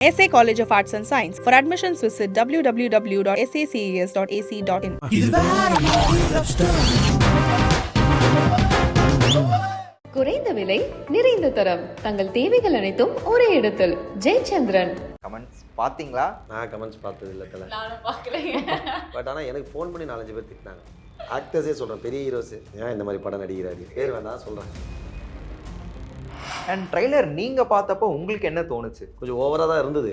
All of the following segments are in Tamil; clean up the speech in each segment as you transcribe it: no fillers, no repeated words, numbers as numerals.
SA College of Arts and Science. For admissions, visit www.saces.ac.in. குறைந்த விலை நிறைந்த தரம் தங்கள் தேவைகள் அனைத்தும் ஒரே இடத்தில் ஜெயச்சந்திரன். கமெண்ட்ஸ் பார்த்தீங்களா? நான் கமெண்ட்ஸ் பார்த்தது இல்லை தலை. நானும் பார்க்கலைங்க. பட் ஆனால் எனக்கு ஃபோன் பண்ணி 4-5 பேர் திட்டினாங்க. ஆக்டர்ஸே சொல்கிறேன், பெரிய ஹீரோஸு ஏன் இந்த மாதிரி படம் நடிக்கிறாரு, பேர் வேண்டாம் சொல்கிறேன். அண்ட் ட்ரைலர் நீங்கள் பார்த்தப்போ உங்களுக்கு என்ன தோணுச்சு? கொஞ்சம் ஓவராக தான் இருந்தது.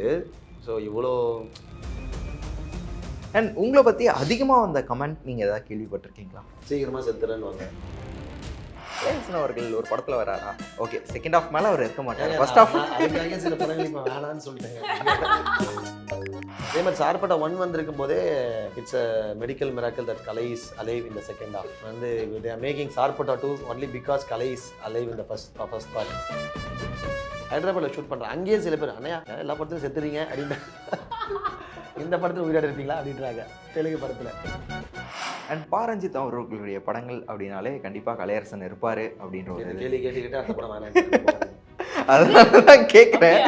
ஸோ இவ்வளோ அண்ட் உங்களை பற்றி அதிகமாக வந்த கமெண்ட் நீங்கள் எதாவது கேள்விப்பட்டிருக்கீங்களா? சீக்கிரமாக செத்துறேன்னு வாங்க. கலையரசன் அவர்கள் ஒரு படத்தில் வராரா? ஓகே, செகண்ட் ஹாஃப் மேலே அவர் இருக்க மாட்டார், ஃபர்ஸ்ட் ஹாஃப் அதுக்காக சில படங்கள் இப்போ வேணான்னு சொல்லிட்டேன். அதே மாதிரி சார்பட்டா 1 வந்திருக்கும் போதே it's a medical miracle that Kalai is alive in the second half. வந்து they are making Sarpatta 2 only because Kalai is alive in the first part. ஹைதராபாத்தில் ஷூட் பண்ணுறேன். அங்கேயே சில பேர் அண்ணையா எல்லா படத்துலையும் செத்துறீங்க அப்படின்னு, இந்த படத்தில் உயிராட இருப்பீங்களா அப்படின்றாங்க தெலுங்கு படத்தில். அண்ட் பாரஞ்சித் அவர்களுடைய படங்கள் அப்படின்னாலே கண்டிப்பாக கலையரசன் இருப்பார் அப்படின்ற ஒரு கேள்வி கேட்டுக்கிட்டே அந்த படம் வேணாம். அதனால தான் கேட்குறேன்.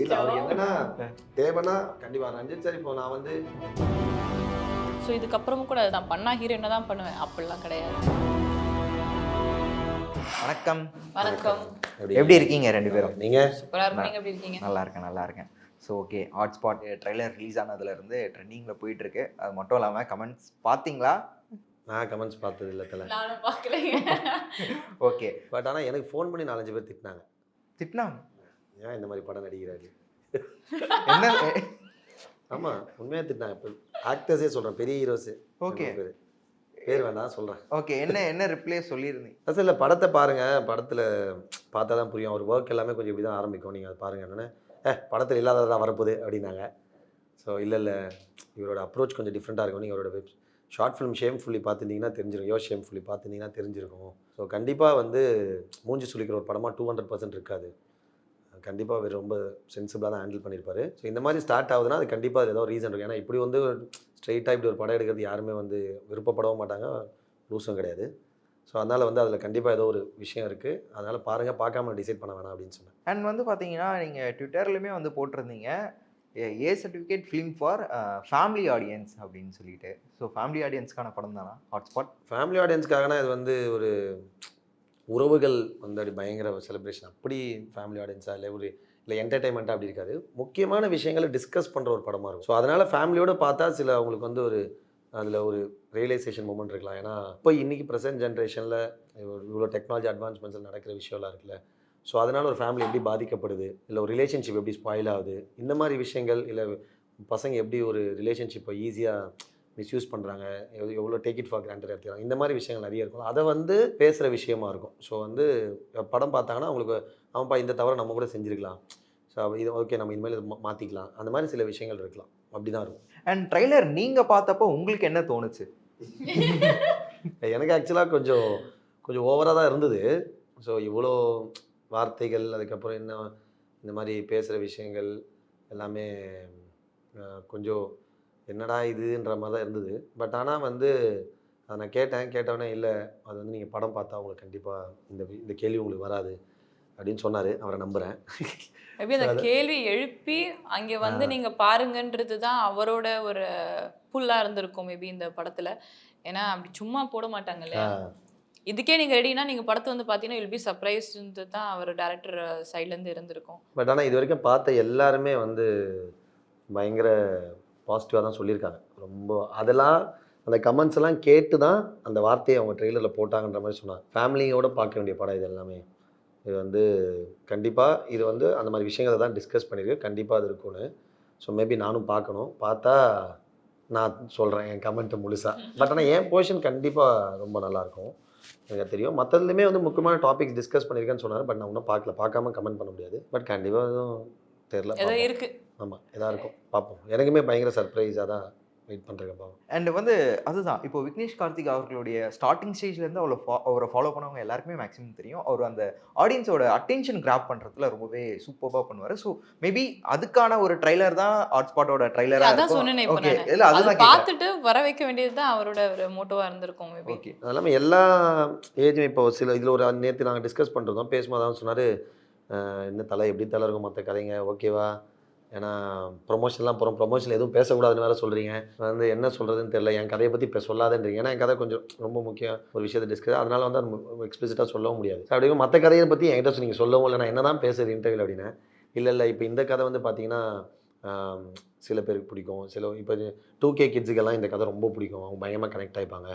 இல்லை அவர் என்னன்னா தேவைன்னா கண்டிப்பாக ரஞ்சித் சார். இப்போ நான் வந்து ஸோ இதுக்கப்புறமும் கூட நான் பண்ணா ஹீரோயினை தான் பண்ணுவேன், அப்படிலாம் கிடையாது. வணக்கம். வணக்கம். எப்படி இருக்கீங்க ரெண்டு பேரும்? நீங்கள் சூப்பராக இருக்கும். நீங்கள் எப்படி இருக்கீங்க? நல்லா இருக்கேன். So okay, hotspot trailer release ஆனதுலேருந்து ட்ரெண்டிங்கில் போயிட்டுருக்கு. அது மட்டும் இல்லாமல் கமெண்ட்ஸ் பார்த்தீங்களா? நான் கமெண்ட்ஸ் பார்த்தது இல்லை தலை. நானும் பார்க்கலைங்க. ஓகே, பட் ஆனால் எனக்கு ஃபோன் பண்ணி 4-5 பேர் திட்டினாங்க. திட்டினாங்க ஏன் இந்த மாதிரி படம் நடிக்கிறாரு? என்ன? ஆமாம், உண்மையாக திட்டினாங்க. இப்போ ஆக்டர்ஸே சொல்கிறேன், பெரிய ஹீரோஸு. ஓகே, பேர் வேண்டாம் சொல்கிறேன். ஓகே. என்ன ரிப்ளே சொல்லியிருந்தீங்க? அதான் இல்லை, படத்தை பாருங்கள், படத்தில் பார்த்தா தான் புரியும். அவர் ஒர்க் எல்லாமே கொஞ்சம் இப்படி தான் ஆரம்பிக்கும், நீங்கள் அதை பாருங்கள். என்னென்னு படத்தில் இல்லாததான் வரப்போகுது அப்படின்னாங்க. ஸோ இல்லை இவரோட அப்ரோச் கொஞ்சம் டிஃப்ரெண்ட்டாக இருக்கும். நீங்கள் அவரோட ஷார்ட் ஃபிலிம் ஷேம்ஃபுல்லி பார்த்துருந்தீங்கன்னா தெரிஞ்சிருக்கும், ஷேம்ஃபுல்லி பார்த்துருந்தீங்கன்னா தெரிஞ்சிருக்கும். ஸோ கண்டிப்பாக வந்து மூஞ்சி சுளிக்கிற ஒரு படமாக 200% இருக்காது. கண்டிப்பாக அவர் ரொம்ப சென்சிபிளாக தான் ஹேண்டில் பண்ணியிருப்பார். ஸோ இந்த மாதிரி ஸ்டார்ட் ஆகுதுன்னா அது கண்டிப்பாக அது ஏதோ ரீசன் இருக்கும். ஏன்னா இப்படி வந்து ஸ்ட்ரெயிட்டாக இப்படி ஒரு படம் எடுக்கிறது யாருமே வந்து விருப்பப்படவும் மாட்டாங்க, லூஸும் கிடையாது. ஸோ அதனால் வந்து அதில் கண்டிப்பாக ஏதோ ஒரு விஷயம் இருக்குது. அதனால் பாருங்கள், பார்க்காம டிசைட் பண்ண வேணாம் அப்படின்னு சொன்னேன். அண்ட் வந்து பார்த்தீங்கன்னா நீங்கள் ட்விட்டர்லையுமே வந்து போட்டிருந்தீங்க A certificate film for family audience அப்படின்னு சொல்லிட்டு. ஸோ ஃபேமிலி ஆடியன்ஸ்க்கான படம் தானா ஹாட்ஸ்பாட்? ஃபேமிலி ஆடியன்ஸ்க்காகனா இது வந்து ஒரு உறவுகள் வந்து அப்படி பயங்கர செலிப்ரேஷன், அப்படி ஃபேமிலி ஆடியன்ஸாக இல்லை என்டர்டைன்மெண்ட்டாக அப்படி இருக்காது. முக்கியமான விஷயங்களை டிஸ்கஸ் பண்ணுற ஒரு படமாக இருக்கும். ஸோ அதனால் ஃபேமிலியோடு பார்த்தா சில அவங்களுக்கு வந்து ஒரு அதில் ஒரு ரியலைசேஷன் மூமெண்ட் இருக்கலாம். ஏன்னா இப்போ இன்றைக்கி ப்ரெசென்ட் ஜென்ரேஷனில் இவ்வளோ டெக்னாலஜி அட்வான்ஸ்மெண்ட்ஸில் நடக்கிற விஷயம்லாம் இருக்குல்ல. ஸோ அதனால் ஒரு ஃபேமிலி எப்படி பாதிக்கப்படுது, இல்லை ஒரு ரிலேஷன்ஷிப் எப்படி ஸ்பாயில் ஆகுது, இந்த மாதிரி விஷயங்கள், இல்லை பசங்க எப்படி ஒரு ரிலேஷன்ஷிப்பை ஈஸியாக மிஸ்யூஸ் பண்ணுறாங்க, எவ்வளோ டேக் இட் ஃபார் கிராண்டட் எடுத்துக்கிறாங்க, இந்த மாதிரி விஷயங்கள் நிறைய இருக்கும். அதை வந்து பேசுகிற விஷயமா இருக்கும். ஸோ வந்து படம் பார்த்தாங்கன்னா அவங்களுக்கு அவன்ப்பா இந்த தவிர நம்ம கூட செஞ்சுருக்கலாம், ஸோ இது ஓகே நம்ம இனிமேல் இதை மாற்றிக்கலாம், அந்த மாதிரி சில விஷயங்கள் இருக்கலாம். அப்படி தான் இருக்கும். அண்ட் ட்ரைலர் நீங்கள் பார்த்தப்போ உங்களுக்கு என்ன தோணுச்சு? எனக்கு ஆக்சுவலாக கொஞ்சம் ஓவராக தான் இருந்தது. ஸோ இவ்வளோ வார்த்தைகள், அதுக்கப்புறம் என்ன இந்த மாதிரி பேசுகிற விஷயங்கள் எல்லாமே கொஞ்சம் என்னடா இதுன்ற மாதிரி தான் இருந்தது. பட் ஆனால் வந்து அதை நான் கேட்டவொடனே இல்லை அது வந்து நீங்கள் படம் பார்த்தா உங்களுக்கு கண்டிப்பாக இந்த கேள்வி உங்களுக்கு வராது அப்படின்னு சொன்னார். அவரை நம்புகிறேன். மேபி அந்த கேள்வி எழுப்பி அங்கே வந்து நீங்கள் பாருங்கன்றது தான் அவரோட ஒரு புல்லாக இருந்திருக்கும் மேபி இந்த படத்தில். ஏன்னா அப்படி சும்மா போட மாட்டாங்க இல்லையா. இதுக்கே நீங்கள் ரெடினா நீங்கள் படத்தை வந்து பார்த்தீங்கன்னா வில் பி சர்ப்ரைஸ்ன்றது தான் அவர் டேரக்டர் சைட்லேருந்து இருந்திருக்கும். பட் ஆனால் இது வரைக்கும் பார்த்த எல்லாருமே வந்து பயங்கர பாசிட்டிவாக தான் சொல்லியிருக்காங்க. ரொம்ப அதெல்லாம் அந்த கமெண்ட்ஸ் எல்லாம் கேட்டு தான் அந்த வார்த்தையை அவங்க ட்ரெய்லரில் போட்டாங்கன்ற மாதிரி சொன்னாங்க. ஃபேமிலியோடு பார்க்க வேண்டிய படம் இது எல்லாமே. இது வந்து கண்டிப்பாக இது வந்து அந்த மாதிரி விஷயங்களை தான் டிஸ்கஸ் பண்ணியிருக்கு. கண்டிப்பாக அது இருக்கும்னு. ஸோ மேபி நானும் பார்க்கணும். பார்த்தா நான் சொல்கிறேன் என் கமெண்ட்டு முழுசாக. பட் ஆனால் என் போர்ஷன் கண்டிப்பாக ரொம்ப நல்லாயிருக்கும், எனக்கு தெரியும். மற்றதுலையுமே வந்து முக்கியமான டாபிக்ஸ் டிஸ்கஸ் பண்ணியிருக்கேன்னு சொன்னார். பட் நான் இன்னும் பார்க்காம கமெண்ட் பண்ண முடியாது. பட் கண்டிப்பாக எதுவும் தெரில, ஏதோ இருக்குது. ஆமாம் எதாக இருக்கும், பார்ப்போம். எனக்குமே பயங்கர சர்ப்ரைஸாக தான் வெயிட் பண்ணுறேன். பாவம். அண்ட் வந்து அதுதான் இப்போ விக்னேஷ் கார்த்திக் அவர்களுடைய ஸ்டார்டிங் ஸ்டேஜ்லேருந்து அவரை ஃபாலோ பண்ணவங்க எல்லாருக்குமே மேக்ஸிமம் தெரியும். அவர் அந்த ஆடியன்ஸோட அட்டென்ஷன் கிராப் பண்ணுறதுல ரொம்பவே சூப்பராக பண்ணுவார். ஸோ மேபி அதுக்கான ஒரு ட்ரைலர் தான் ஹாட்ஸ்பாட்டோட ட்ரைலராக அதான் சொன்னேன். ஓகே, இல்லை அதுதான் பார்த்துட்டு வர வைக்க வேண்டியது தான் அவரோட ஒரு மோட்டோவாக இருந்திருக்கும் மேபி. ஓகே, அது இல்லாமல் எல்லா ஏஜும் இப்போ சில இதில் ஒரு நேற்று நாங்கள் டிஸ்கஸ் பண்ணுறோம், பேசும்போது தான் சொன்னார், என்ன தலை எப்படி தலை இருக்கும் மற்ற கதைங்க ஓகேவா, ஏன்னா ப்ரொமோஷன்லாம் போகிறோம், ப்ரொமோஷனில் எதுவும் பேசக்கூடாதுன்னு வேறு சொல்கிறீங்க. வந்து என்ன சொல்கிறதுன்னு தெரியல, என் கதையை பற்றி இப்போ சொல்லாதன்றீங்க. ஏன்னா என் கதை கொஞ்சம் ரொம்ப முக்கியம் ஒரு விஷயத்தை டிஸ்கஸ், அதனால் வந்து அது எக்ஸ்பிளிசிட்டாக சொல்லவும் முடியாது. அப்படி மற்ற கதையை பற்றி என்கிட்ட நீங்கள் சொல்லவும் இல்லை, நான் என்ன தான் பேசுறது இன்டர்வியூவில் அப்படின்னா, இல்லை இப்போ இந்த கதை வந்து பார்த்தீங்கன்னா சில பேருக்கு பிடிக்கும், சில இப்போ 2K கிட்ஸுக்கெல்லாம் இந்த கதை ரொம்ப பிடிக்கும், அவங்க பயங்கரமாக கனெக்ட் ஆகிப்பாங்க.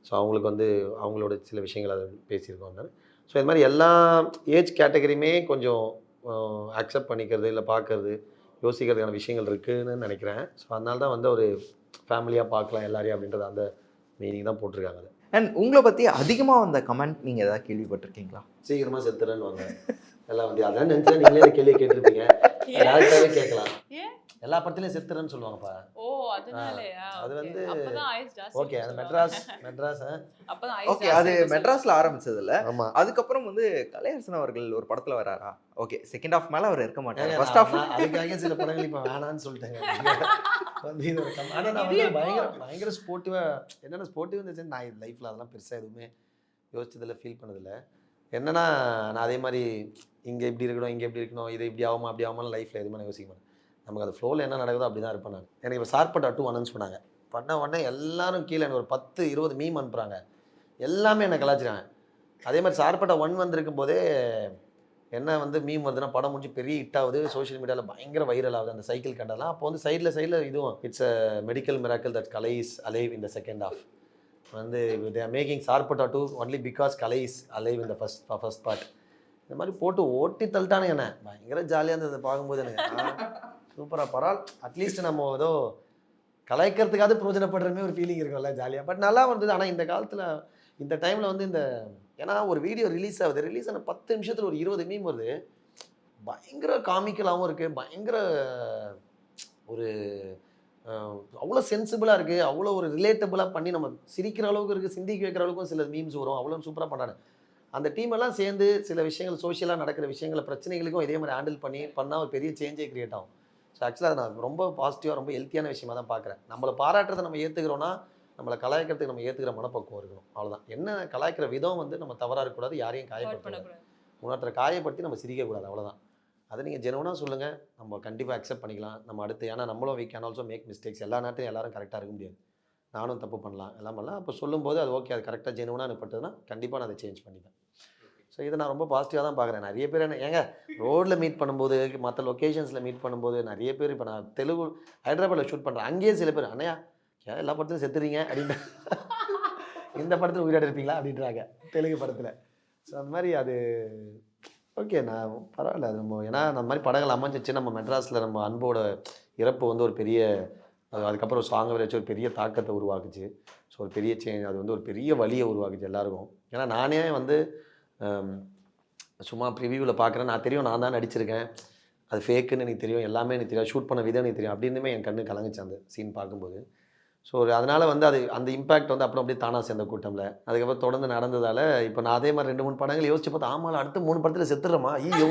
ஸோ அவங்களுக்கு வந்து அவங்களோட சில விஷயங்கள் அதை பேசியிருக்கோம். ஸோ இது மாதிரி எல்லா ஏஜ் கேட்டகரியுமே கொஞ்சம் அக்செப்ட் பண்ணிக்கிறது, இல்லை பார்க்கறது, யோசிக்கிறதுக்கான விஷயங்கள் இருக்குதுன்னு நினைக்கிறேன். ஸோ அதனால தான் வந்து ஒரு ஃபேமிலியாக பார்க்கலாம் எல்லாரையும் அப்படின்றது அந்த மீனிங் தான் போட்டிருக்காங்க. அது அண்ட் உங்களை பற்றி அதிகமாக வந்த கமெண்ட் நீங்கள் எதாவது கேள்விப்பட்டிருக்கீங்களா? சீக்கிரமாக செத்துறேன்னு வாங்க எல்லாம் வந்து அதான் நினச்சா நீங்களே இந்த கேள்வியை கேட்டிருப்பீங்க, டேரக்டாகவே கேட்கலாம். எல்லா படத்துலையும் செத்துறேன்னு சொல்லுவாங்கப்பா. அது வந்து ஓகே, அது மெட்ராஸ் ஓகே, அது மெட்ராஸ்ல ஆரம்பிச்சதுல. ஆமா, அதுக்கப்புறம் வந்து கலையரசன் அவர்கள் ஒரு படத்துல வராரா? ஓகே, செகண்ட் ஹாஃப் மேல அவர் இருக்க மாட்டாரு, ஃபர்ஸ்ட் ஹாஃப். அதுக்காக சில படங்கள் இப்போ வேணான்னு சொல்லிட்டாங்க. வந்து இது ஒரு ஆனால் நான் வந்து பயங்கர ஸ்போர்ட்டிவா, என்னென்ன ஸ்போர்ட்டிவ் இருந்துச்சு, நான் லைஃப்ல அதெல்லாம் பெருசாக எதுவுமே யோசிச்சதில்லை, ஃபீல் பண்ணதில்லை. என்னன்னா நான் அதே மாதிரி இங்கே இப்படி இருக்கணும், இங்கே எப்படி இருக்கணும், இது இப்படி ஆகுமா அப்படி ஆகுமான்னு லைஃப்பில் எதுவுமே நான் யோசிக்க மாட்டேன். நமக்கு அது ஃப்ளோவில் என்ன நடக்குதோ அப்படி தான் இருப்பேன் நான். எனக்கு இப்போ சார்பட்டா 2 அனௌன்ஸ் பண்ணாங்க, பண்ண உடனே எல்லாரும் கீழே எனக்கு ஒரு 10-20 மீம் அனுப்புகிறாங்க, எல்லாமே என்னை கலாச்சிருக்காங்க. அதே மாதிரி சார்பட்டா 1 வந்திருக்கும் போதே என்ன வந்து மீம் வருதுன்னா, படம் முடிஞ்சு பெரிய ஹிட் ஆகுது, சோஷியல் மீடியாவில் பயங்கர வைரல் ஆகுது அந்த சைக்கிள் கண்டெல்லாம். அப்போ வந்து சைடில் இதுவும் it's a medical miracle that Kalai is alive in the second half. வந்து they are making Sarpatta 2 only because Kalai is alive in the first part. இந்த மாதிரி போட்டு ஓட்டி தள்ளிட்டானுங்க என்ன, பயங்கர ஜாலியாக இருந்தது பார்க்கும்போது. எனக்கு சூப்பராக பரவாயில்ல, அட்லீஸ்ட் நம்ம ஏதோ கலாய்க்கிறதுக்காவது பிரயோஜனப்படுறமே ஒரு ஃபீலிங் இருக்கும்ல, ஜாலியாக. பட் நல்லா வந்தது. ஆனால் இந்த காலத்தில் இந்த டைமில் வந்து இந்த ஏன்னா ஒரு வீடியோ ரிலீஸ் ஆகுது, ரிலீஸ் ஆன 10 நிமிஷத்தில் ஒரு 20 மீம் வருது, பயங்கர காமிக்கலாகவும் இருக்குது, பயங்கர ஒரு அவ்வளோ சென்சிபிளாக இருக்குது, அவ்வளோ ஒரு ரிலேட்டபுளாக பண்ணி நம்ம சிரிக்கிற அளவுக்கு இருக்குது, சிந்திக்க வைக்கிற அளவுக்கும் சில மீம்ஸ் வரும், அவ்வளோ சூப்பராக பண்ணாங்க. அந்த டீமெல்லாம் சேர்ந்து சில விஷயங்கள் சோஷியலாக நடக்கிற விஷயங்களை பிரச்சனைகளுக்கும் இதே மாதிரி ஹேண்டில் பண்ணால் ஒரு பெரிய சேஞ்சே க்ரியேட் ஆகும். ஸோ ஆக்சுவலாக நான் ரொம்ப பாசிட்டிவாக ரொம்ப ஹெல்த்தியான விஷயமாக தான் பார்க்குறேன். நம்மளை பாராட்டுறதை நம்ம ஏற்றுக்கிறோன்னா, நம்மளை கலாய்க்கிறதுக்கு நம்ம ஏற்றுக்கிற மனப்பக்குவம் இருக்கணும், அவ்வளோதான். என்ன கலாய்க்கிற விதம் வந்து நம்ம தவறாக இருக்கக்கூடாது, யாரையும் காயப்படுத்தக்கூடாது, இன்னொருத்தரை காயப்படுத்தி நம்ம சிரிக்கக்கூடாது, அவ்வளோதான். அதை நீங்கள் ஜெனுவனாக சொல்லுங்கள், நம்ம கண்டிப்பாக அக்செப்ட் பண்ணிக்கலாம். நம்ம அடுத்து ஏன்னா நம்மளும் we can also make mistakes, எல்லா நேரத்தையும் எல்லாரும் கரெக்டாக இருக்க முடியாது, நானும் தப்பு பண்ணலாம், எல்லாம் பண்ணலாம். அப்போ சொல்லும்போது அது ஓகே, அது கரெக்டாக ஜெனுவனாக அனுப்பட்டதுன்னா கண்டிப்பாக நான் அதை சேஞ்ச் பண்ணிப்பேன். ஸோ இதை நான் ரொம்ப பாசிட்டிவாக தான் பார்க்குறேன். நிறைய பேர் என்ன ஏங்க ரோட்டில் மீட் பண்ணும்போது, மற்ற லொக்கேஷன்ஸில் மீட் பண்ணும்போது நிறைய பேர், இப்போ நான் தெலுங்கு ஹைதராபாத்தில் ஷூட் பண்ணுறேன், அங்கேயே சில பேர் அண்ணையா எல்லா படத்துலையும் செத்துறீங்க அப்படின்னு, இந்த படத்தில் உயிராட இருப்பீங்களா அப்படின்றாங்க தெலுங்கு படத்தில். ஸோ அந்த மாதிரி அது ஓகே, நான் பரவாயில்ல. அது நம்ம ஏன்னா அந்த மாதிரி படங்கள் அமைஞ்சிச்சு. நம்ம மெட்ராஸில் நம்ம அன்போட இறப்பு வந்து ஒரு பெரிய, அதுக்கப்புறம் சாங்கை வச்சு ஒரு பெரிய தாக்கத்தை உருவாக்குச்சு. ஸோ ஒரு பெரிய சேஞ்ச், அது வந்து ஒரு பெரிய வழியை உருவாக்குச்சு எல்லாருக்கும். ஏன்னா நானே வந்து சும்மா ப்ரிவியூவில் பார்க்குறேன், நான் தெரியும் நான் தான் நடிச்சிருக்கேன், அது ஃபேக்குன்னு எனக்கு தெரியும், எல்லாமே எனக்கு தெரியும், ஷூட் பண்ண விதம் எனக்கு தெரியும், அப்படின்னுமே என் கண்ணு கலங்குச்சு அந்த சீன் பார்க்கும்போது. ஸோ அதனால் வந்து அது அந்த இம்பாக்ட் வந்து அப்புறம் அப்படியே தானாக சேர்ந்த கூட்டமில் அதுக்கப்புறம் தொடர்ந்து நடந்ததால் இப்போ நான் அதே மாதிரி 2-3 படங்கள் யோசிச்சு பார்த்தா, ஆமாம் அடுத்த 3 படத்தில் செத்துடுறோமா, ஐயோ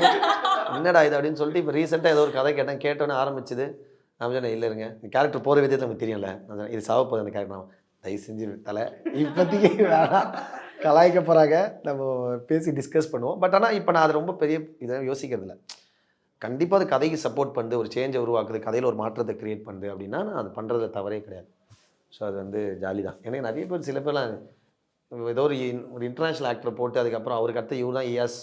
என்னடா இது அப்படின்னு சொல்லிட்டு இப்போ ரீசெண்டாக ஏதோ ஒரு கதை கேட்டோன்னே ஆரம்பிச்சுது. நான் சொன்னேன், இல்லை இருங்க, இந்த கேரக்டர் போகிற விதத்தில் நமக்கு தெரியும்ல, நான் இது சாவ போகுது அந்த கேரக்டர், நான் தயவு செஞ்சு தலை இப்போதைக்கு வேணாம், கலாய்க்க போகிறாங்க, நம்ம பேசி டிஸ்கஸ் பண்ணுவோம். பட் ஆனால் இப்போ நான் அது ரொம்ப பெரிய இதை யோசிக்கிறது இல்லை. கண்டிப்பாக அது கதைக்கு சப்போர்ட் பண்ணுது, ஒரு சேஞ்சை உருவாக்குது, கதையில் ஒரு மாற்றத்தை க்ரியேட் பண்ணுது அப்படின்னா நான் அது பண்ணுறதுல தவறே கிடையாது. ஸோ அது வந்து ஜாலி தான். எனக்கு நிறைய பேர் சில பேர்லாம் ஏதோ ஒரு இன்டர்நேஷ்னல் ஆக்டரை போட்டு அதுக்கப்புறம் அவருக்கு அடுத்து இவர் தான் years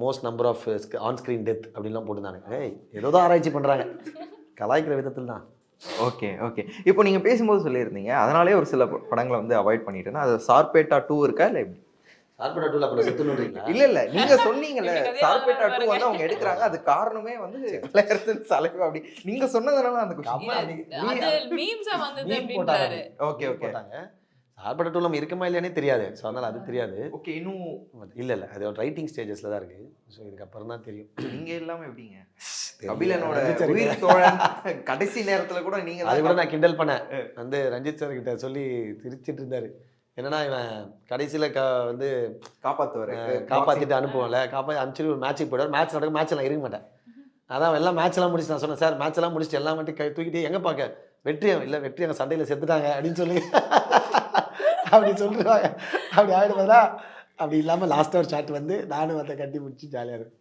most number of on screen death அப்படின்லாம் போட்டுருந்தாங்க. ஏதோ தான் ஆராய்ச்சி பண்ணுறாங்க, கலாய்க்கிற விதத்தில் தான். ஓகே ஓகே, இப்போ நீங்கள் பேசும்போது சொல்லியிருந்தீங்க அதனாலே ஒரு சில படங்களை வந்து அவாய்ட் பண்ணிட்டேன்னா, அது சார்பேட்டா 2 இருக்கா இல்லை எப்படி? சார்பேட்டா 2 அப்போ செத்துணுன்றீங்களா? இல்லை நீங்கள் சொன்னீங்கல்ல சார்பேட்டா 2 வந்து அவங்க எடுக்கிறாங்க, அது காரணமே வந்து கலையரசன் தலைவர் அப்படி நீங்கள் சொன்னதுனால அந்த போட்டாங்க. ஓகே போட்டாங்க. சார்பேட்டா 2 நம்ம இருக்குமா இல்லையானே தெரியாது. ஸோ அதனால் அது தெரியாது. ஓகே, இன்னும் இல்லை அது ஒரு ரைட்டிங் ஸ்டேஜஸில் தான் இருக்குது. ஸோ இதுக்கப்புறம் தான் தெரியும். நீங்கள் எல்லாமே எப்படிங்க கபிலனோட உயிர் தோழன் கடைசி நேரத்தில் கூட நீங்கள் அது கூட நான் கிண்டல் பண்ணேன், வந்து ரஞ்சித் சார் கிட்ட சொல்லி சிரிச்சிட்டு இருந்தார். என்னன்னா இவன் கடைசியில் வந்து காப்பாற்றிட்டு அனுப்புவோம்ல, அனுப்பிச்சு ஒரு மேட்சுக்கு போய்டுவார், மேட்ச் நடக்கும், மேட்ச் நான் இருக்க மாட்டேன், அதான் எல்லாம் மேட்ச்லாம் முடிச்சு நான் சொன்னேன், சார் மேட்ச்லாம் முடிச்சுட்டு எல்லாம் மட்டும் தூக்கிட்டு எங்கே பார்க்க வெற்றி எங்கள் சண்டையில் செத்துட்டாங்க அப்படின்னு சொல்லி அப்படி சொல்லிடுவாங்க. அப்படி ஆகிடுவதா அப்படி இல்லாமல் லாஸ்ட்டாக ஒரு ஷாட் வந்து நானும் அதை கட்டி முடிச்சு ஜாலியாக இருக்கும்.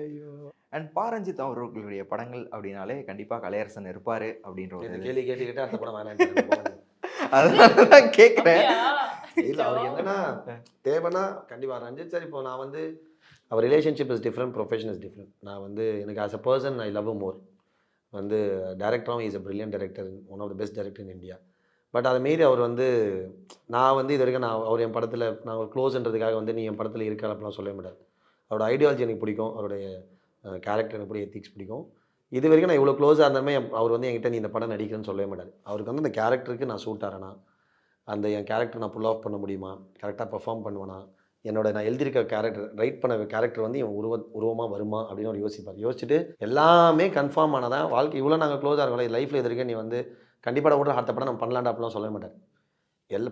ஐயோ. அண்ட் பாரஞ்சித் அவர்களுடைய படங்கள் அப்படின்னாலே கண்டிப்பா கலையரசன் இருப்பாரு அப்படின்ற ஒரு இந்த இது. கேள்வி கேட்டுக்கிட்டே அடுத்த படம் வேணாம். அதனால தான் கேட்கிறேன். இல்ல அவர் என்னன்னா தேவைன்னா கண்டிப்பா ரஞ்சித் சார் இப்போ நான் வந்து அவர் relationship is different, profession is different. நான் வந்து எனக்கு as a person I love more. வந்து டேரக்டராகவும் is a brilliant director, one of the best director in India. But அதை மீறி அவர் வந்து நான் வந்து இது வரைக்கும் நான் அவர் என் படத்தில் நான் ஒரு க்ளோஸ்ன்றதுக்காக வந்து நீ என் படத்தில் இருக்க அப்படிலாம் சொல்லவே மாட்டார். அவரோட ஐடியாலஜி எனக்கு பிடிக்கும், அவருடைய கேரக்டர் எனக்கு பிடிக்கும், எத்திக்ஸ் பிடிக்கும். இது வரைக்கும் நான் இவ்வளோ க்ளோஸாக இருந்தாலுமே அவர் வந்து என்கிட்ட நீ இந்த படம் நடிக்கிறேன்னு சொல்லவே மாட்டார். அவருக்கு வந்து அந்த கேரக்டருக்கு நான் சூட் ஆகிறேனா, அந்த என் கேரக்டர் நான் புல் ஆஃப் பண்ண முடியுமா, கரெக்டாக பெர்ஃபார்ம் பண்ணுவேனா, நான் எழுதியிருக்க கேரக்டர் ரைட் பண்ண கேரக்டர் வந்து இவன் உருவமாக வருமா அப்படின்னு அவர் யோசிப்பார். யோசிச்சுட்டு எல்லாமே கன்ஃபார்ம் ஆனதான் வாழ்க்கை இவ்வளோ நாங்கள் க்ளோஸாக இருக்கோம் லைஃப்பில் இது வரைக்கும் நீ வந்து கண்டிப்பாக கூட அடுத்த படம் நம்ம பண்ணலாண்டா அப்படிலாம் சொல்லவே மாட்டார்.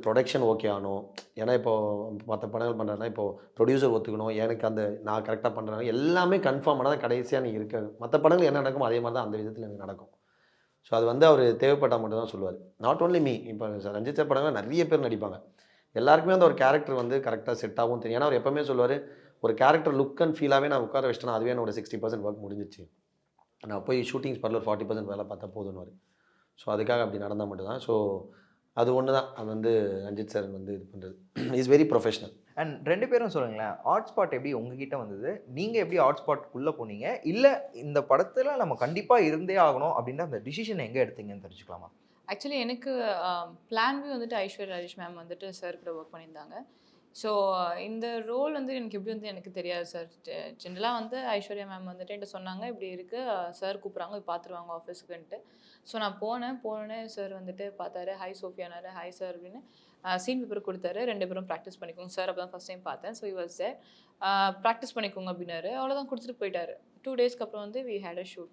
ப்ரொடக்ஷன் ஓகே ஆகணும், ஏன்னா இப்போது மற்ற படங்கள் பண்ணுறேன்னா இப்போது ப்ரொடியூசர் ஒத்துக்கணும், எனக்கு அந்த நான் கரெக்டாக பண்ணுறேன் எல்லாமே கன்ஃபார்ம் ஆனால் கடைசியாக நீங்கள் இருக்க மற்ற படங்கள் என்ன நடக்கும் அதே மாதிரி தான் அந்த விதத்தில் எனக்கு நடக்கும். ஸோ அது வந்து அவர் தேவைப்பட்டால் மட்டும் தான் சொல்லுவார். நாட் ஓன்லி மீ, இப்போ ரஞ்சித் சார் படங்கள் நிறைய பேர் நடிப்பாங்க, எல்லாருக்குமே அந்த ஒரு கேரக்டர் வந்து கரெக்டாக செட் ஆகும் தெரியும். ஏன்னா அவர் எப்போவுமே சொல்லுவார் ஒரு கேரக்டர் லுக் அண்ட் ஃபீலாகவே நான் உட்கார வச்சிட்டேன்னா அதுவே என்னோட 60% ஒர்க் முடிஞ்சிச்சு, நான் போய் ஷூட்டிங் ஸ்பாட்டில் ஒரு 40% வேலை பார்த்தா போதுன்னு. ஸோ அதுக்காக அப்படி நடந்தால் மட்டும்தான். ஸோ அது ஒன்று தான் அது வந்து ரஞ்சித் சார் வந்து இது பண்ணுறது இஸ் வெரி ப்ரொஃபஷனல். அண்ட் 2 பேரும் சொல்லுங்களேன், ஆர்ட் ஸ்பாட் எப்படி உங்ககிட்ட வந்தது, நீங்கள் எப்படி ஆர்ட் ஸ்பாட்குள்ளே போனீங்க, இல்லை இந்த படத்தில் நம்ம கண்டிப்பாக இருந்தே ஆகணும் அப்படின்ற அந்த டிசிஷன் எங்கே எடுத்தீங்கன்னு தெரிஞ்சுக்கலாமா? ஆக்சுவலி எனக்கு பிளான் பி வந்துட்டு ஐஸ்வர்யா ராஜேஷ் மேம் வந்துட்டு சார் கூட ஒர்க் பண்ணியிருந்தாங்க. ஸோ இந்த ரோல் வந்து எனக்கு எப்படி வந்து எனக்கு தெரியாது சார். ஜென்ரலாக வந்து ஐஸ்வர்யா மேம் வந்துட்டு என்கிட்ட சொன்னாங்க இப்படி இருக்குது சார் கூப்பிட்றாங்க போய் பார்த்துருவாங்க ஆஃபீஸுக்குன்ட்டு. ஸோ நான் போனேன் சார் வந்துட்டு பார்த்தாரு, ஹாய் சோஃபியானாரு, ஹாய் சார் அப்படின்னு சீன் பேப்பர் கொடுத்தாரு, 2 பேரும் ப்ராக்டிஸ் பண்ணிக்கோங்க சார். அப்போ தான் ஃபஸ்ட் டைம் பார்த்தேன். ஸோ வாஸ் சார் ப்ராக்டிஸ் பண்ணிக்கோங்க அப்படின்னாரு. அவ்வளோதான் கொடுத்துட்டு போயிட்டாரு. 2 டேஸ்க்கு அப்புறம் வந்து we had a shoot.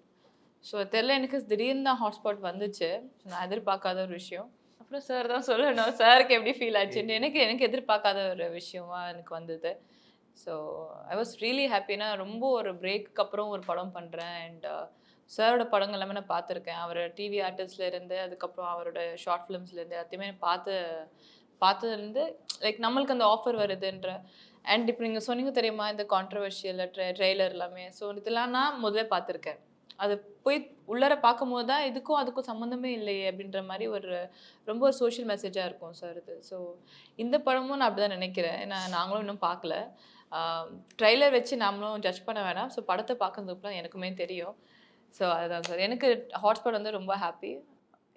So தெரில எனக்கு திடீர்னு தான் ஹாட்ஸ்பாட் வந்துச்சு. நான் எதிர்பார்க்காத ஒரு விஷயம். அப்புறம் சார் தான் சொல்லணும் சாருக்கு எப்படி ஃபீல் ஆச்சுன்னு. எனக்கு எதிர்பார்க்காத ஒரு விஷயமா எனக்கு வந்தது. ஸோ ஐ வாஸ் ரியலி ஹாப்பினா ரொம்ப ஒரு பிரேக்கு அப்புறம் ஒரு படம் பண்ணுறேன். அண்ட் சாரோட படங்கள் எல்லாமே நான் பார்த்துருக்கேன். அவர் டிவி ஆர்டிஸ்ட்லேருந்து அதுக்கப்புறம் அவரோட ஷார்ட் ஃபிலிம்ஸ்லேருந்து எல்லாத்தையுமே பார்த்ததுலேருந்து லைக் நம்மளுக்கு அந்த ஆஃபர் வருதுன்ற. அண்ட் இப்போ நீங்கள் சொன்னீங்க தெரியுமா இந்த கான்ட்ரவர்ஷியல் ட்ரெய்லர் எல்லாமே. ஸோ இதெல்லாம் நான் முதல்ல பார்த்துருக்கேன். அது போய் உள்ளார பார்க்கும்போது தான் இதுக்கும் அதுக்கும் சம்மந்தமே இல்லையே அப்படின்ற மாதிரி ஒரு ரொம்ப ஒரு சோஷியல் மெசேஜாக இருக்கும் சார் இது. ஸோ இந்த படமும் நான் அப்படி தான் நினைக்கிறேன். ஏன்னா நாங்களும் இன்னும் பார்க்கல. ட்ரெய்லர் வச்சு நாமளும் ஜட்ஜ் பண்ண வேணாம். ஸோ படத்தை பார்க்கறதுக்குலாம் எனக்குமே தெரியும். ஸோ அதுதான் சார் எனக்கு ஹாட்ஸ்பாட் வந்து ரொம்ப ஹாப்பி.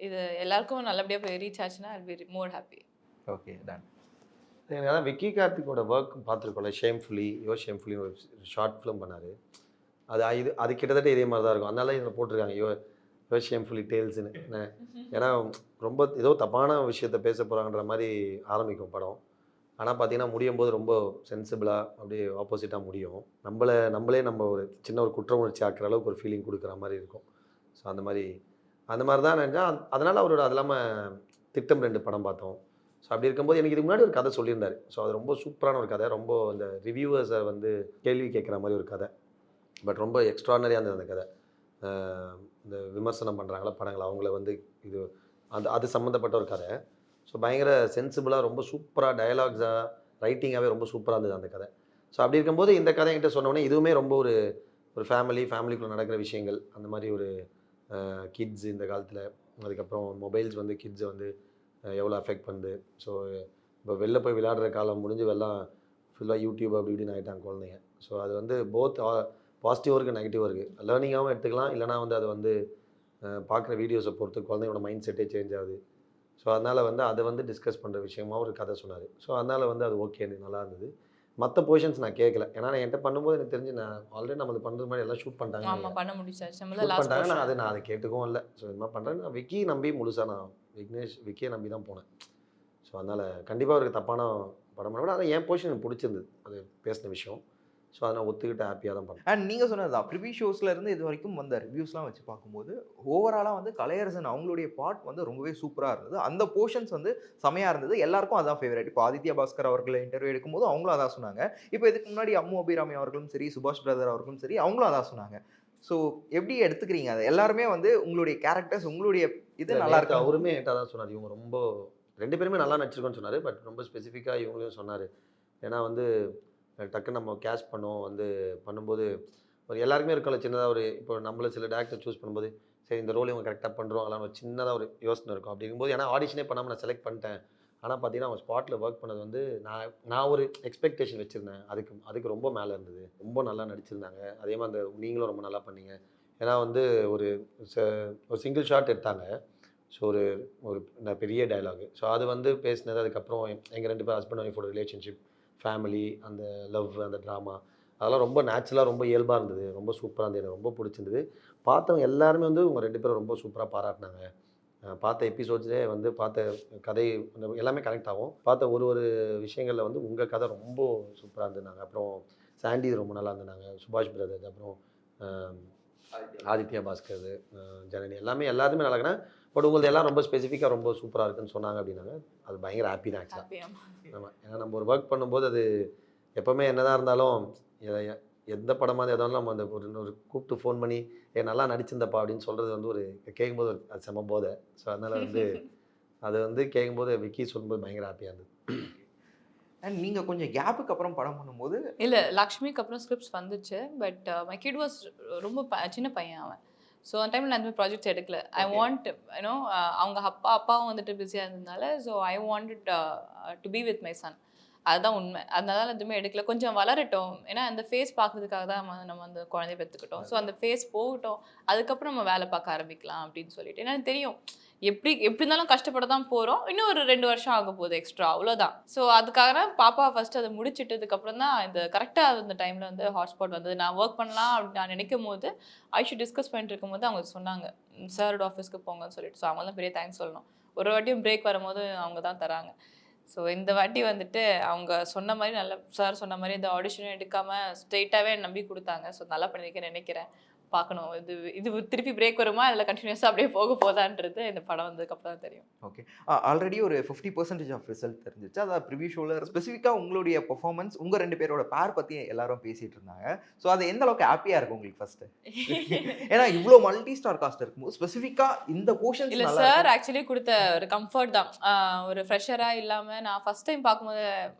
இது எல்லாருக்கும் நல்லபடியாக போய் ரீச் ஆச்சுன்னா I will be more happy. Okay done. எனக்கு அதான் விக்கி கார்த்திக்கோட ஒர்க் பார்த்துருக்கோம்ல, ஷேம்ஃபுல்லி ஷேம்ஃபுல்லின்னு ஒரு ஷார்ட் ஃபிலிம் பண்ணார். அது கிட்டத்தட்ட இதே மாதிரி தான் இருக்கும். அதனால இதில் போட்டிருக்காங்க யோ ஷேம்ஃபுல்லி டேல்ஸ்ன்னு. ஏன்னா ரொம்ப ஏதோ தப்பான விஷயத்த பேச போகிறாங்கன்ற மாதிரி ஆரம்பிக்கும் படம். ஆனால் பார்த்தீங்கன்னா முடியும் போது ரொம்ப சென்சிபிளாக அப்படியே ஆப்போசிட்டாக முடியும். நம்மளே நம்ம ஒரு சின்ன ஒரு குற்ற உணர்ச்சி ஆக்குற அளவுக்கு ஒரு ஃபீலிங் கொடுக்குற மாதிரி இருக்கும். ஸோ அந்த மாதிரி தான் நினச்சேன். அதனால் அவரோட அது இல்லாமல் திட்டம் 2 படம் பார்த்தோம். ஸோ அப்படி இருக்கும்போது எனக்கு இதுக்கு முன்னாடி ஒரு கதை சொல்லியிருந்தார். ஸோ அது ரொம்ப சூப்பரான ஒரு கதை, ரொம்ப இந்த ரிவ்யூவர்ஸை வந்து கேள்வி கேட்குற மாதிரி ஒரு கதை. பட் ரொம்ப எக்ஸ்ட்ரானரியாக இருந்தது அந்த கதை. இந்த விமர்சனம் பண்ணுறாங்களா படங்கள், அவங்கள வந்து இது அது சம்மந்தப்பட்ட ஒரு கதை. ஸோ பயங்கர சென்சிபிளாக ரொம்ப சூப்பராக டயலாக்ஸாக ரைட்டிங்காகவே ரொம்ப சூப்பராக இருந்தது அந்த கதை. ஸோ அப்படி இருக்கும்போது இந்த கதை என்கிட்ட சொன்னோடனே இதுவுமே ரொம்ப ஒரு ஃபேமிலிக்குள்ளே நடக்கிற விஷயங்கள், அந்த மாதிரி ஒரு கிட்ஸ் இந்த காலத்தில், அதுக்கப்புறம் மொபைல்ஸ் வந்து கிட்ஸை வந்து எவ்வளோ அஃபெக்ட் பண்ணுது. ஸோ இப்போ வெளில போய் விளையாடுற காலம் முடிஞ்சு எல்லாம் ஃபுல்லாக யூடியூப் அப்படி இப்படின்னு ஆகிட்டாங்க குழந்தைங்க. ஸோ அது வந்து போத் பாசிட்டிவாக இருக்குது, நெகட்டிவாக இருக்குது. லேர்னிங்காகவும் எடுத்துக்கலாம், இல்லைனா வந்து அது வந்து பார்க்குற வீடியோஸை பொறுத்து குழந்தைங்களோட மைண்ட் செட்டே சேஞ்ச் ஆகுது. ஸோ அதனால் வந்து அதை வந்து டிஸ்கஸ் பண்ணுற விஷயமா ஒரு கதை சொன்னார். ஸோ அதனால் வந்து அது ஓகே, எனக்கு நல்லா இருந்தது. மற்ற பொசிஷன்ஸ் நான் கேட்கல, ஏன்னா நான் என்கிட்ட பண்ணும்போது எனக்கு தெரிஞ்சு நான் ஆல்ரெடி நம்ம பண்ணுறது மாதிரி எல்லாம் ஷூட் பண்ணிட்டாங்க. ஆமாம், பண்ண முடிச்சாச்சு. ஷூட் பண்ணிட்டாங்க. நான் அதை கேட்டுக்கவும் இல்லை. ஸோ இது மாதிரி பண்ணுறேன். நான் விக்கி நம்பி முழுசாக நான் விக்கியை நம்பி தான் போனேன். ஸோ அதனால் கண்டிப்பாக அவருக்கு தப்பான படம் பண்ண, ஆனால் என் பொசிஷன் எனக்கு பிடிச்சிருந்தது அது பேசின விஷயம். ஸோ அதை நான் ஒத்துக்கிட்டு ஹாப்பியாக தான் பண்ணேன். அண்ட் நீங்கள் சொன்னது தான் ப்ரிவியூ ஷோஸ்லேருந்து இது வரைக்கும் வந்த ரிவ்யூஸ்லாம் வச்சு பார்க்கும்போது ஓவராலாக வந்து கலையரசன் அவங்களுடைய பார்ட் வந்து ரொம்பவே சூப்பராக இருந்தது. அந்த போர்ஷன்ஸ் வந்து செமையாக இருந்தது. எல்லாருக்கும் அதான் ஃபேவரட். இப்போ ஆதித்யா பாஸ்கர் அவர்களை இன்டர்வியூ எடுக்கும்போது அவங்களும் அதான் சொன்னாங்க. இப்போ இதுக்கு முன்னாடி அம்மு அபிராமி அவர்களும் சரி, சுபாஷ் பிரதர் அவர்களும் சரி, அவங்களும் அதான் சொன்னாங்க. ஸோ எப்படி எடுத்துக்கிறீங்க அதை? எல்லாருமே வந்து உங்களுடைய கேரக்டர்ஸ், உங்களுடைய இது நல்லா இருக்கு. அவருமே என்கிட்ட தான் சொன்னார், இவங்க ரொம்ப 2 பேருமே நல்லா நடிச்சிருக்கோன்னு சொன்னார். பட் ரொம்ப ஸ்பெசிஃபிக்காக இவங்களையும் சொன்னார். ஏன்னா வந்து டக்குன்னு நம்ம கேஷ் பண்ணும்போது ஒரு எல்லாருக்குமே இருக்கும்ல சின்னதாக ஒரு இப்போ நம்மள சில டேரக்டர் சூஸ் பண்ணும்போது சரி இந்த ரோல் இவங்க கரெக்டாக பண்ணுறோம் ஒரு சின்னதாக ஒரு யோசனை இருக்கும். அப்படி இருக்கும்போது ஏன்னா ஆடிஷனே பண்ணாமல் நான் செலக்ட் பண்ணிட்டேன். ஆனால் பார்த்தீங்கன்னா அவங்க ஸ்பாட்டில் ஒர்க் பண்ணது வந்து நான் ஒரு எக்ஸ்பெக்டேஷன் வச்சுருந்தேன். அதுக்கு ரொம்ப மேலே இருந்தது. ரொம்ப நல்லா நடிச்சிருந்தாங்க. அதே மாதிரி அந்த நீங்களும் ரொம்ப நல்லா பண்ணீங்க. ஏன்னா வந்து ஒரு ஒரு சிங்கிள் ஷாட் எடுத்தாங்க. ஸோ ஒரு பெரிய டயலாகு. ஸோ அது வந்து பேசினது அதுக்கப்புறம் எங்கள் 2 பேர் ஹஸ்பண்ட் ஒய்ஃபோட ரிலேஷன்ஷிப், ஃபேமிலி, அந்த லவ், அந்த ட்ராமா அதெல்லாம் ரொம்ப நேச்சுரலாக ரொம்ப இயல்பாக இருந்தது. ரொம்ப சூப்பராக இருந்தது. எனக்கு ரொம்ப பிடிச்சிருந்தது. பார்த்தவங்க எல்லாருமே வந்து உங்கள் 2 பேரும் ரொம்ப சூப்பராக பாராட்டினாங்க. பார்த்த எபிசோட்ஸே வந்து பார்த்த கதை எல்லாமே கனெக்ட் ஆகும். பார்த்த ஒரு விஷயங்களில் வந்து உங்கள் கதை ரொம்ப சூப்பராக இருந்ததுனாங்க. அப்புறம் சாண்டி ரொம்ப நல்லா இருந்ததுனாங்க. சுபாஷ் பிரதர்ஸ், அப்புறம் ஆதித்யா பாஸ்கர், ஜனனி எல்லாருமே நல்லா இருக்குன்னா. பட் உங்களுக்கு எல்லாம் ரொம்ப ஸ்பெசிஃபிக்காக ரொம்ப சூப்பராக இருக்குன்னு சொன்னாங்க அப்படின்னாங்க. அது பயங்கர ஹாப்பி தான் ஆக்சுவலாக. ஆமாம், ஏன்னா நம்ம ஒரு ஒர்க் பண்ணும்போது அது எப்போவுமே என்னதான் இருந்தாலும் எந்த படமாக எதாவது நம்ம அந்த ஒரு கூப்பிட்டு ஃபோன் பண்ணி நல்லா நடிச்சிருந்தப்பா அப்படின்னு சொல்கிறது வந்து ஒரு கேட்கும்போது அது செம போதை. ஸோ அதனால் வந்து அது வந்து கேட்கும்போது விக்கி சொல்லும்போது பயங்கர ஹாப்பியாக இருந்தது. அண்ட் நீங்கள் கொஞ்சம் கேப்புக்கு அப்புறம் படம் பண்ணும்போது இல்லை, லக்ஷ்மிக்கு அப்புறம் ஸ்கிரிப்ட்ஸ் வந்துச்சு. பட் மை கிட் வாஸ் ரொம்ப சின்ன பையன் அவன். ஸோ அந்த டைமில் நான் எதுவுமே ப்ராஜெக்ட்ஸ் எடுக்கல. ஐ வாண்ட் யூனோ அவங்க அப்பாவும் வந்துட்டு பிஸியாக இருந்ததுனால so I wanted to be with my son. அதுதான் உண்மை. அதனால எதுவுமே எடுக்கல. கொஞ்சம் வளரட்டும். ஏன்னா அந்த ஃபேஸ் பார்க்கறதுக்காக தான் நம்ம அந்த குழந்தைய பெற்றுக்கிட்டோம். ஸோ அந்த ஃபேஸ் போகட்டும், அதுக்கப்புறம் நம்ம வேலை பார்க்க ஆரம்பிக்கலாம் அப்படின்னு சொல்லிட்டு. ஏன்னா தெரியும் எப்படி இருந்தாலும் கஷ்டப்பட தான் போகிறோம். இன்னும் ஒரு 2 வருஷம் ஆக போகுது எக்ஸ்ட்ரா, அவ்வளோதான். ஸோ அதுக்காக பாப்பா ஃபஸ்ட்டு அதை முடிச்சிட்டதுக்கப்புறம் தான் இந்த கரெக்டாக அந்த டைமில் வந்து ஹாட்ஸ்பாட் வந்தது. நான் ஒர்க் பண்ணலாம் அப்படின்னு நான் நினைக்கும் போது ஐஷு டிஸ்கஸ் பண்ணிட்டு இருக்கும்போது அவங்க சொன்னாங்க சாரோட ஆஃபீஸ்க்கு போங்கன்னு சொல்லிட்டு. ஸோ அவங்களாம் பெரிய தேங்க்ஸ் சொல்லணும். ஒரு வாட்டியும் பிரேக் வரும்போது அவங்க தான் தராங்க. ஸோ இந்த வாட்டி வந்துட்டு அவங்க சொன்ன மாதிரி நல்லா சார் சொன்ன மாதிரி இந்த ஆடிஷனும் எடுக்காமல் ஸ்ட்ரெயிட்டாகவே நம்பி கொடுத்தாங்க. ஸோ நல்லா பண்ணியிருக்கேன்னு நினைக்கிறேன். பார்க்கணும் இது திருப்பி பிரேக் வருமா இல்லை கண்டினியூஸாக அப்படியே போக போதான்றது இந்த படம் வந்ததுக்கப்புறம் தான் தெரியும். ஓகே, ஆல்ரெடி ஒரு 50% ஆஃப் ரிசல்ட் தெரிஞ்சிச்சு. அதாவது ப்ரிவியூ ஷோவில் ஸ்பெசிஃபிக்காக உங்களுடைய பெர்ஃபார்மன்ஸ் உங்கள் 2 பேரோட பேர் பற்றி எல்லாரும் பேசிகிட்டு இருந்தாங்க. ஸோ அது எந்த அளவுக்கு ஹாப்பியாக இருக்கும் உங்களுக்கு ஃபஸ்ட்டு? ஏன்னா இவ்வளோ மல்டி ஸ்டார் காஸ்ட் இருக்கும்போது ஸ்பெசிஃபிக்காக இந்த போர்ஷன் இல்லை சார் ஆக்சுவலி கொடுத்த ஒரு கம்ஃபர்ட் தான். ஒரு ஃப்ரெஷராக இல்லாமல் நான் ஃபஸ்ட் டைம் பார்க்கும்போது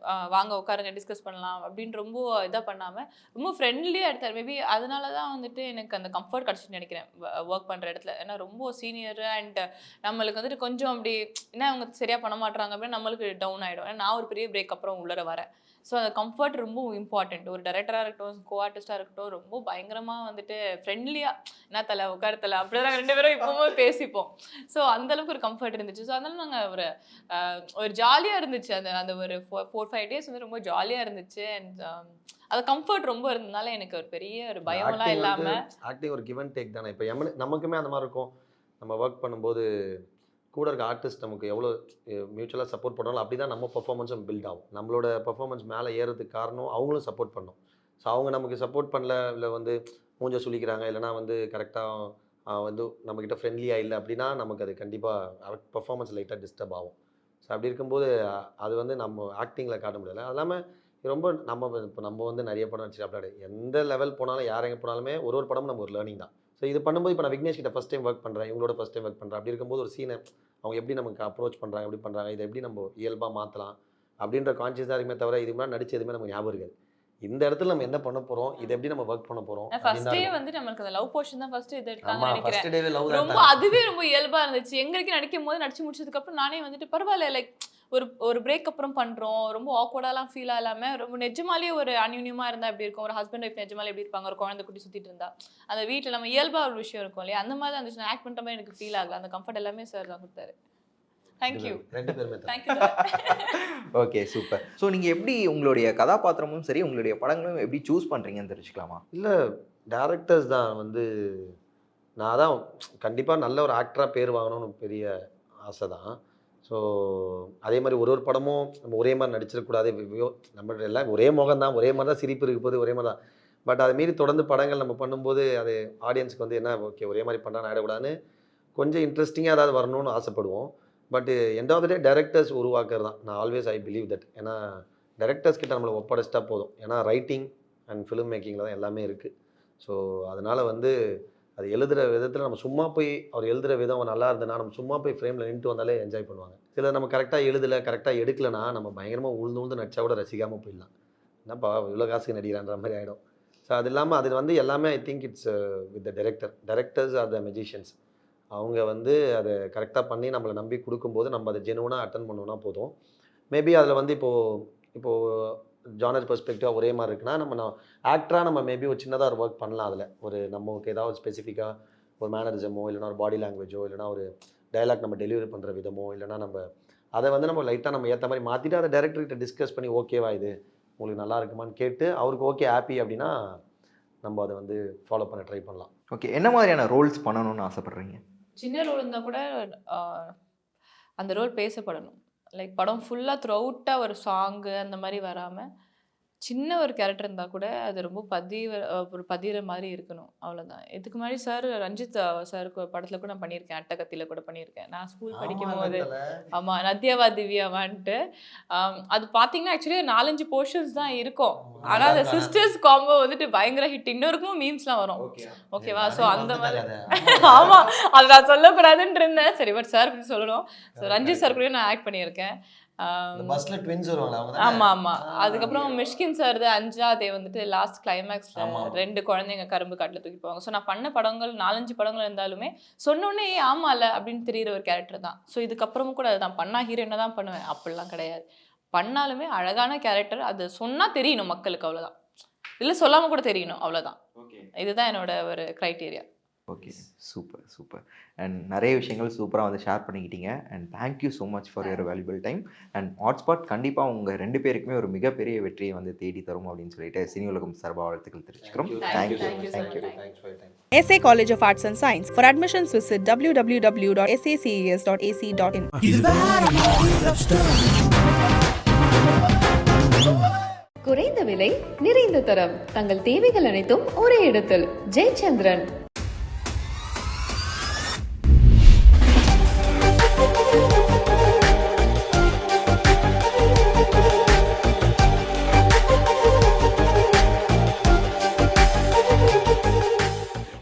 வாங்க உட்காருங்க டிஸ்கஸ் பண்ணலாம் அப்படின்னு ரொம்ப இதாக பண்ணாமல் ரொம்ப ஃப்ரெண்ட்லியாக எடுத்தார். மேபி அதனால தான் வந்துட்டு எனக்கு அந்த கம்ஃபர்ட் கிடச்சின்னு நினைக்கிறேன் ஒர்க் பண்ணுற இடத்துல. ஏன்னா ரொம்ப சீனியர் அண்ட் நம்மளுக்கு வந்துட்டு கொஞ்சம் அப்படி ஏன்னா அவங்க சரியாக பண்ண மாட்டாங்க அப்படின்னா நம்மளுக்கு டவுன் ஆகிடும். ஏன்னா நான் ஒரு பெரிய பிரேக் அப்புறம் உள்ளே வரேன். ஸோ அந்த கம்ஃபர்ட் ரொம்ப இம்பார்ட்டண்ட். ஒரு டைரக்டராக இருக்கட்டும், கோ ஆர்டிஸ்டாக இருக்கட்டும், ரொம்ப பயங்கரமாக வந்துட்டு ஃப்ரெண்ட்லியாக என்ன தலை உட்கார தலை அப்படி தான் 2 பேரும் இப்போவும் பேசிப்போம். ஸோ அந்தளவுக்கு ஒரு கம்ஃபர்ட் இருந்துச்சு. ஸோ அதனால நாங்கள் ஒரு ஜாலியாக இருந்துச்சு. அந்த ஒரு 4-5 டேஸ் வந்து ரொம்ப ஜாலியாக இருந்துச்சு. அண்ட் அது கம்ஃபர்ட் ரொம்ப இருந்ததுனால எனக்கு ஒரு பெரிய ஒரு பயம்லாம் இல்லாமல் ஆக்டிங் ஒரு கிவ் அண்ட் டேக் தானே. இப்போ நமக்குமே அந்த மாதிரி இருக்கும். நம்ம ஒர்க் பண்ணும்போது கூட இருக்க ஆர்டிஸ்ட் நமக்கு எவ்வளோ மியூச்சுவலாக சப்போர்ட் பண்ணாலும் அப்படி தான் நம்ம பர்ஃபார்மன்ஸும் பில்ட் ஆகும். நம்மளோட பர்ஃபார்மன்ஸ் மேலே ஏறதுக்கு காரணம் அவங்களும் சப்போர்ட் பண்ணணும். ஸோ அவங்க நமக்கு சப்போர்ட் பண்ணல, இல்லை வந்து மூஞ்ச சொல்லிக்கிறாங்க, இல்லைனா வந்து கரெக்டாக வந்து நம்மக்கிட்ட ஃப்ரெண்ட்லியாக இல்லை அப்படின்னா நமக்கு அது கண்டிப்பாக பர்ஃபார்மன்ஸ் லைட்டாக டிஸ்டர்ப் ஆகும். ஸோ அப்படி இருக்கும்போது அது வந்து நம்ம ஆக்டிங்கில் காட்ட முடியலை. அது இல்லாமல் ரொம்ப நம்ம வந்து நிறைய படம் நடிச்சு அப்படி எந்த லெவல் போனாலும் யார் எங்கே போனாலுமே ஒரு படமும் நம்ம ஒரு லேர்னிங் தான். ஸோ இது பண்ணும்போது இப்போ நான் விக்னேஷ் கிட்ட ஃபஸ்ட் டைம் ஒர்க் பண்ணுறேன், இவங்களோட ஃபஸ்ட் டைம் ஒர்க் பண்ணுறேன். அப்படி இருக்கும்போது ஒரு சீனை அவங்க எப்படி நமக்கு அப்ரோச் பண்ணுறாங்க, எப்படி பண்ணுறாங்க, இதை எப்படி நம்ம இயல்பாக மாற்றலாம் அப்படின்ற கான்ஷியஸாக இருக்குமே தவிர இதுக்கு முன்னாடி நடிச்சு எதுவுமே நமக்கு ஞாபகம் இருக்காது. இந்த இடத்துல நம்ம என்ன பண்ண போறோம், இதை எப்படி நம்ம ஒர்க் பண்ண போறோம். ஃபர்ஸ்ட் டே வந்து நமக்கு அந்த லவ் போர்ஷன் தான் ஃபர்ஸ்ட் இது எடுத்தாங்க நினைக்கிறேன். ஃபர்ஸ்ட் டேவே லவ் தான். ரொம்ப அதுவே ரொம்ப இயல்பா இருந்துச்சு. எங்களுக்கு நடிக்கும்போது நடிச்சு முடிச்சதுக்கு அப்புறம் நானே வந்துட்டு பரவாயில்ல லைக் ஒரு பிரேக் அப்புறம் பண்றோம், ரொம்ப ஆக்வர்டாலாம் ஃபீல் ஆகாம ரொம்ப நிஜமாலே ஒரு அன்யூன்யமா இருந்தா எப்படி இருக்கும், ஒரு ஹஸ்பண்ட் ஒய்ஃப் நிஜமாலே எப்படி இருப்பாங்க, ஒரு குழந்தை குட்டி சுத்திட்டு இருந்தா அந்த வீட்டில் நம்ம இயல்பா ஒரு விஷயம் இருக்கும் இல்லையா, அந்த மாதிரி தான் இருந்துச்சு. ஆக்ட் பண்ற மாதிரி எனக்கு ஃபீல் ஆகல. அந்த கம்ஃபர்ட் எல்லாமே சார் தான் கொடுத்தாரு. தேங்க்யூ. 2 பேருமே தேங்க்யூ. Okay, super. ஸோ நீங்கள் எப்படி உங்களுடைய கதாபாத்திரமும் சரி உங்களுடைய படங்களும் எப்படி சூஸ் பண்ணுறீங்கன்னு தெரிஞ்சுக்கலாமா? இல்லை, டேரக்டர்ஸ் தான் வந்து நான் தான் கண்டிப்பாக நல்ல ஒரு ஆக்டராக பேர் வாங்கணும்னு பெரிய ஆசை தான். ஸோ அதே மாதிரி ஒரு படமும் நம்ம ஒரே மாதிரி நடிச்சிடக்கூடாது. நம்ம எல்லாம் ஒரே முகம் தான், ஒரே மாதிரி தான் சிரிப்பு இருக்க போது, ஒரே மாதிரி தான். பட் அதை மீறி தொடர்ந்து படங்கள் நம்ம பண்ணும்போது அது ஆடியன்ஸுக்கு வந்து என்ன ஓகே ஒரே மாதிரி பண்ணுறான்னு ஆகிடக்கூடாதுன்னு கொஞ்சம் இன்ட்ரெஸ்டிங்காக ஏதாவது வரணும்னு ஆசைப்படுவோம். But end of the day directors உருவாக்குறது தான். நான் ஆல்வேஸ் ஐ பிலீவ் தட். ஏன்னா டைரக்டர்ஸ் கிட்ட நம்மளை ஒப்படைச்சிட்டா போதும். ஏன்னா ரைட்டிங் அண்ட் ஃபிலிம் மேக்கிங்கில் தான் எல்லாமே இருக்குது. ஸோ அதனால் வந்து அது எழுதுகிற விதத்தில் நம்ம சும்மா போய் அவர் எழுதுகிற விதம் நல்லா இருந்ததுன்னா நம்ம சும்மா போய் ஃப்ரேமில் நின்று வந்தாலே என்ஜாய் பண்ணுவாங்க. சில நம்ம கரெக்டாக எழுதலை, கரெக்டாக எடுக்கலைன்னா நம்ம பயங்கரமாக உழுந்து நடிச்சா கூட ரசிக்காமல் போயிடலாம். என்னப்பா இவ்வளோ காசுக்கு நடிக்கிறான்ற மாதிரி ஆகிடும். ஸோ அது இல்லாமல் அது வந்து எல்லாமே I think it's with the directors R the magicians. அவங்க வந்து அதை கரெக்டாக பண்ணி நம்மளை நம்பி கொடுக்கும்போது நம்ம அதை ஜெனுவனாக அட்டன் பண்ணோன்னா போதும். மேபி அதில் வந்து இப்போது ஜானர் பெர்ஸ்பெக்டிவாக ஒரே மாதிரி இருக்குன்னா நம்ம ஆக்டராக நம்ம மேபி ஒரு சின்னதாக ஒரு ஒர்க் பண்ணலாம். அதில் ஒரு நமக்கு ஏதாவது ஸ்பெசிஃபிக்காக ஒரு மேனரிசமோ இல்லைனா ஒரு பாடி லாங்குவேஜோ இல்லைனா ஒரு டைலாக் நம்ம டெலிவரி பண்ணுற விதமோ இல்லைனா நம்ம அதை வந்து நம்ம லைட்டாக நம்ம ஏற்ற மாதிரி மாற்றிட்டு அதை டைரக்டர்கிட்ட டிஸ்கஸ் பண்ணி ஓகேவா இது உங்களுக்கு நல்லா இருக்குமான்னு கேட்டு அவருக்கு ஓகே ஹாப்பி அப்படின்னா நம்ம அதை வந்து ஃபாலோ பண்ண ட்ரை பண்ணலாம். ஓகே, என்ன மாதிரியான ரோல்ஸ் பண்ணணும்னு ஆசைப்படுறீங்க? சின்ன ரோல் இருந்தால் கூட அந்த ரோல் பேசப்படணும். லைக் படம் ஃபுல்லாக த்ரூ அவுட்டாக ஒரு சாங்கு அந்த மாதிரி வராமல் சின்ன ஒரு கேரக்டர் இருந்தால் கூட அது ரொம்ப ஒரு பதிகிற மாதிரி இருக்கணும். அவ்வளோதான். இதுக்கு முன்னாடி சார் ரஞ்சித் சாருக்கு படத்தில் கூட நான் பண்ணியிருக்கேன். அட்டகத்தியில் கூட பண்ணியிருக்கேன். நான் ஸ்கூல் படிக்கும் போது. ஆமாம், நத்யாவா திவ்யாவான்ட்டு. அது பார்த்தீங்கன்னா ஆக்சுவலி 4-5 போர்ஷன்ஸ் தான் இருக்கும். ஆனால் அந்த சிஸ்டர்ஸ் காம்போ வந்துட்டு பயங்கர ஹிட். இன்னொருக்கும் மீம்ஸ்லாம் வரும். ஓகேவா? ஸோ அந்த மாதிரி ஆமாம், அது நான் சொல்லக்கூடாதுன்னு இருந்தேன். சரி, பட் சார் அப்படி சொல்லணும். ஸோ ரஞ்சித் சார் கூட நான் ஆக்ட் பண்ணியிருக்கேன். பஸ்ல ட்வின்ஸ் வருவாங்க. ஆமா ஆமா. அதுக்கப்புறம் மிஷ்கின் சார் 5ஆவது வந்துட்டு லாஸ்ட் கிளைமேக்ஸ்ல 2 குழந்தைங்க கரும்பு காட்டுல தூக்கி போவாங்க. ஸோ நான் பண்ண படங்கள் 4-5 படங்கள் இருந்தாலுமே சொன்னோன்னே ஆமால அப்படின்னு தெரியுற ஒரு கேரக்டர் தான். ஸோ இதுக்கப்புறமும் கூட அதுதான் பண்ணா ஹீரோயினை தான் பண்ணுவேன் அப்படிலாம் கிடையாது. பண்ணாலுமே அழகான கேரக்டர், அது சொன்னா தெரியணும் மக்களுக்கு, அவ்வளோதான். இல்லை சொல்லாம கூட தெரியணும், அவ்வளோதான். இதுதான் என்னோட ஒரு criteria. Okay, super super. And நிறைய விஷயங்கள் சூப்பராக வந்து ஷேர் பண்ணிக்கிட்டீங்க. And thank you so much for your valuable time. And hotspot கண்டிப்பாக உங்கள் 2 பேருக்குமே ஒரு மிகப்பெரிய வெற்றியை வந்து தேடி தரும் அப்படின்னு சொல்லிட்டு சினி உலகம் சார்பாக வாழ்த்துக்கள் தெரிவிச்சுக்கிறோம். Thank you. SA College of Arts and Science. For admissions, visit www.saces.ac.in. குறைந்த விலை நிறைந்த தரம் தங்கள் தேவைகள் அனைத்தும் ஒரே இடத்தில். ஜெயச்சந்திரன்.